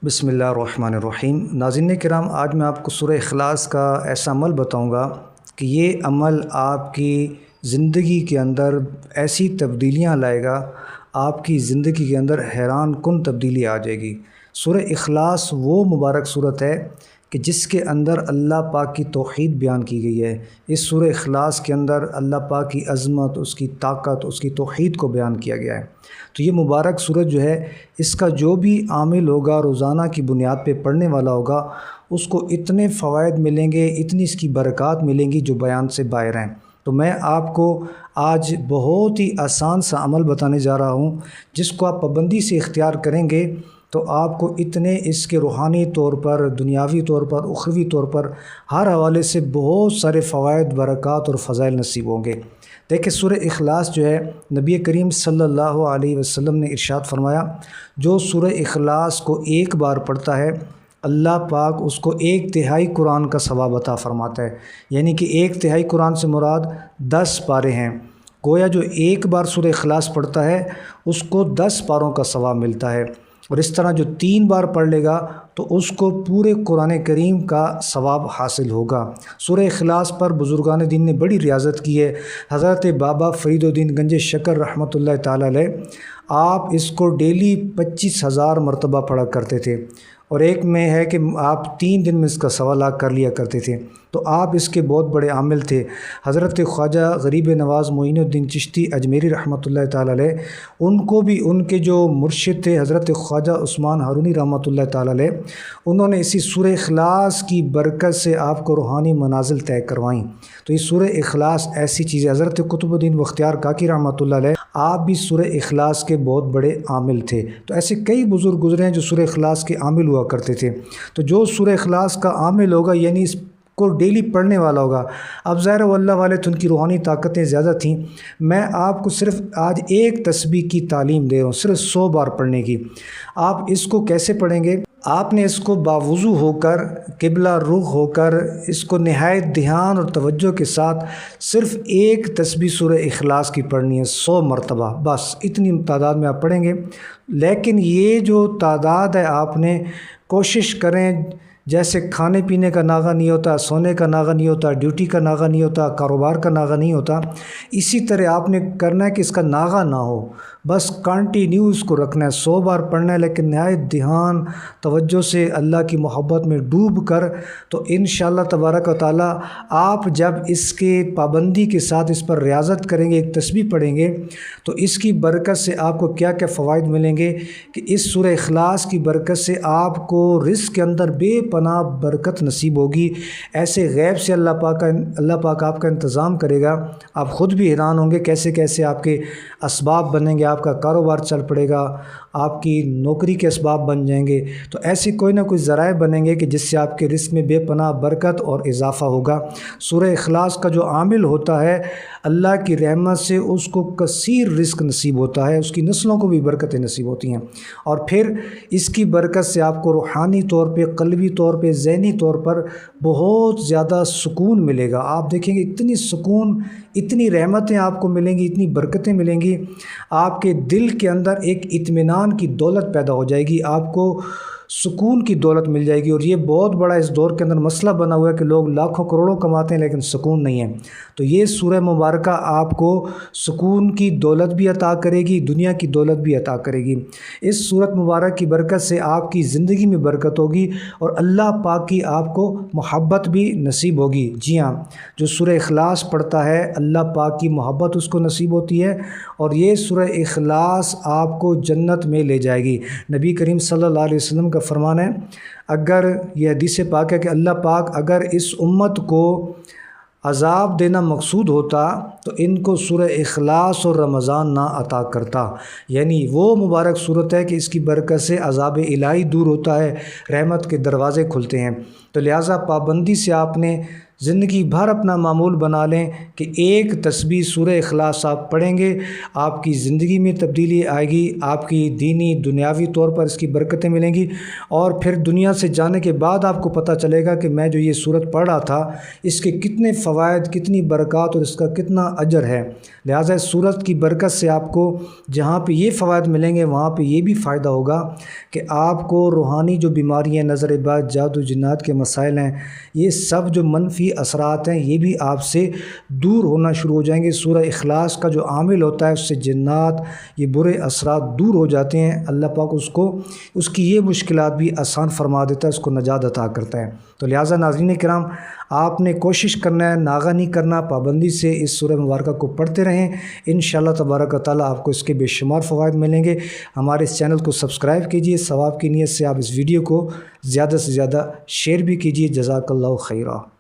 بسم اللہ الرحمن الرحیم۔ ناظرین کرام، آج میں آپ کو سورہ اخلاص کا ایسا عمل بتاؤں گا کہ یہ عمل آپ کی زندگی کے اندر ایسی تبدیلیاں لائے گا، آپ کی زندگی کے اندر حیران کن تبدیلی آ جائے گی۔ سورہ اخلاص وہ مبارک صورت ہے کہ جس کے اندر اللہ پاک کی توحید بیان کی گئی ہے۔ اس سورہ اخلاص کے اندر اللہ پاک کی عظمت، اس کی طاقت، اس کی توحید کو بیان کیا گیا ہے۔ تو یہ مبارک سورت جو ہے، اس کا جو بھی عامل ہوگا، روزانہ کی بنیاد پہ پڑھنے والا ہوگا، اس کو اتنے فوائد ملیں گے، اتنی اس کی برکات ملیں گی جو بیان سے باہر ہیں۔ تو میں آپ کو آج بہت ہی آسان سا عمل بتانے جا رہا ہوں، جس کو آپ پابندی سے اختیار کریں گے تو آپ کو اتنے اس کے روحانی طور پر، دنیاوی طور پر، اخروی طور پر ہر حوالے سے بہت سارے فوائد، برکات اور فضائل نصیب ہوں گے۔ دیکھیں، سورہ اخلاص جو ہے، نبی کریم صلی اللہ علیہ وسلم نے ارشاد فرمایا، جو سورہ اخلاص کو ایک بار پڑھتا ہے، اللہ پاک اس کو 1/3 قرآن کا ثواب عطا فرماتا ہے۔ یعنی کہ 1/3 قرآن سے مراد 10 پارے ہیں۔ گویا جو ایک بار سورہ اخلاص پڑھتا ہے، اس کو 10 پاروں کا ثواب ملتا ہے، اور اس طرح جو 3 بار پڑھ لے گا تو اس کو پورے قرآن کریم کا ثواب حاصل ہوگا۔ سورہ اخلاص پر بزرگان دین نے بڑی ریاضت کی ہے۔ حضرت بابا فرید الدین گنج شکر رحمۃ اللہ تعالی علیہ، آپ اس کو ڈیلی 25,000 مرتبہ پڑھا کرتے تھے، اور ایک میں ہے کہ آپ 3 دن میں اس کا 1.25 لاکھ کر لیا کرتے تھے۔ تو آپ اس کے بہت بڑے عامل تھے۔ حضرت خواجہ غریب نواز معین الدین چشتی اجمیری رحمۃ اللہ تعالی علیہ، ان کو بھی ان کے جو مرشد تھے حضرت خواجہ عثمان ہارونی رحمۃ اللہ تعالی علیہ، انہوں نے اسی سورہ اخلاص کی برکت سے آپ کو روحانی منازل طے کروائیں۔ تو یہ سورہ اخلاص ایسی چیز ہے۔ حضرت قطب الدین بختیار کاکی رحمۃ اللہ علیہ، آپ بھی سورہ اخلاص کے بہت بڑے عامل تھے۔ تو ایسے کئی بزرگ گزرے ہیں جو سورہ اخلاص کے عامل ہوا کرتے تھے۔ تو جو سورہ اخلاص کا عامل ہوگا، یعنی اس کو ڈیلی پڑھنے والا ہوگا، اب ظاہر و اللہ والے تو ان کی روحانی طاقتیں زیادہ تھیں، میں آپ کو صرف آج ایک تسبیح کی تعلیم دے رہا ہوں، صرف 100 بار پڑھنے کی۔ آپ اس کو کیسے پڑھیں گے؟ آپ نے اس کو باوضو ہو کر، قبلہ رخ ہو کر، اس کو نہایت دھیان اور توجہ کے ساتھ صرف ایک تسبیح سورہ اخلاص کی پڑھنی ہے 100 مرتبہ، بس اتنی تعداد میں آپ پڑھیں گے۔ لیکن یہ جو تعداد ہے، آپ نے کوشش کریں، جیسے کھانے پینے کا ناغہ نہیں ہوتا، سونے کا ناغہ نہیں ہوتا، ڈیوٹی کا ناغہ نہیں ہوتا، کاروبار کا ناغہ نہیں ہوتا، اسی طرح آپ نے کرنا ہے کہ اس کا ناغہ نہ ہو، بس کنٹینیو اس کو رکھنا ہے۔ 100 بار پڑھنا ہے، لیکن نہایت دھیان توجہ سے اللہ کی محبت میں ڈوب کر۔ تو انشاءاللہ تبارک و تعالیٰ آپ جب اس کے پابندی کے ساتھ اس پر ریاضت کریں گے، ایک تسبیح پڑھیں گے، تو اس کی برکت سے آپ کو کیا کیا فوائد ملیں گے کہ اس سورہ اخلاص کی برکت سے آپ کو رزق کے اندر بے پناہ برکت نصیب ہوگی۔ ایسے غیب سے اللہ پاک آپ کا انتظام کرے گا، آپ خود بھی حیران ہوں گے کیسے کیسے آپ کے اسباب بنیں گے، آپ کا کاروبار چل پڑے گا، آپ کی نوکری کے اسباب بن جائیں گے۔ تو ایسی کوئی نہ کوئی ذرائع بنیں گے کہ جس سے آپ کے رزق میں بے پناہ برکت اور اضافہ ہوگا۔ سورہ اخلاص کا جو عامل ہوتا ہے، اللہ کی رحمت سے اس کو کثیر رزق نصیب ہوتا ہے، اس کی نسلوں کو بھی برکتیں نصیب ہوتی ہیں، اور پھر اس کی برکت سے آپ کو روحانی طور پہ، قلبی طور پہ، ذہنی طور پر بہت زیادہ سکون ملے گا۔ آپ دیکھیں گے اتنی سکون، اتنی رحمتیں آپ کو ملیں گی، اتنی برکتیں ملیں گی، آپ کے دل کے اندر ایک اطمینان کی دولت پیدا ہو جائے گی، آپ کو سکون کی دولت مل جائے گی۔ اور یہ بہت بڑا اس دور کے اندر مسئلہ بنا ہوا ہے کہ لوگ لاکھوں کروڑوں کماتے ہیں لیکن سکون نہیں ہے۔ تو یہ سورہ مبارکہ آپ کو سکون کی دولت بھی عطا کرے گی، دنیا کی دولت بھی عطا کرے گی۔ اس سورت مبارک کی برکت سے آپ کی زندگی میں برکت ہوگی، اور اللہ پاک کی آپ کو محبت بھی نصیب ہوگی۔ جی ہاں، جو سورہ اخلاص پڑھتا ہے، اللہ پاک کی محبت اس کو نصیب ہوتی ہے، اور یہ سورہ اخلاص آپ کو جنت میں لے جائے گی۔ نبی کریم صلی اللہ علیہ وسلم کا فرمان ہے، اگر یہ حدیث پاک ہے کہ اللہ پاک اگر اس امت کو عذاب دینا مقصود ہوتا تو ان کو سورہ اخلاص اور رمضان نہ عطا کرتا۔ یعنی وہ مبارک صورت ہے کہ اس کی برکت سے عذاب الہی دور ہوتا ہے، رحمت کے دروازے کھلتے ہیں۔ تو لہٰذا پابندی سے آپ نے زندگی بھر اپنا معمول بنا لیں کہ ایک تسبیح سورہ اخلاص آپ پڑھیں گے، آپ کی زندگی میں تبدیلی آئے گی، آپ کی دینی دنیاوی طور پر اس کی برکتیں ملیں گی، اور پھر دنیا سے جانے کے بعد آپ کو پتہ چلے گا کہ میں جو یہ صورت پڑھ رہا تھا اس کے کتنے فوائد، کتنی برکات اور اس کا کتنا اجر ہے۔ لہٰذا اس صورت کی برکت سے آپ کو جہاں پہ یہ فوائد ملیں گے وہاں پہ یہ بھی فائدہ ہوگا کہ آپ کو روحانی جو بیماریاں، نظر بد، جادو جنات کے مسائل ہیں، یہ سب جو منفی اثرات ہیں یہ بھی آپ سے دور ہونا شروع ہو جائیں گے۔ سورہ اخلاص کا جو عامل ہوتا ہے اس سے جنات، یہ برے اثرات دور ہو جاتے ہیں۔ اللہ پاک اس کی یہ مشکلات بھی آسان فرما دیتا ہے، اس کو نجات عطا کرتا ہے۔ تو لہٰذا ناظرین کرام، آپ نے کوشش کرنا ہے، ناغہ نہیں کرنا، پابندی سے اس سورہ مبارکہ کو پڑھتے رہیں۔ انشاءاللہ تبارک و تعالیٰ آپ کو اس کے بے شمار فوائد ملیں گے۔ ہمارے اس چینل کو سبسکرائب کیجئے، ثواب کی نیت سے آپ اس ویڈیو کو زیادہ سے زیادہ شیئر بھی کیجئے۔ جزاک اللہ خیرہ۔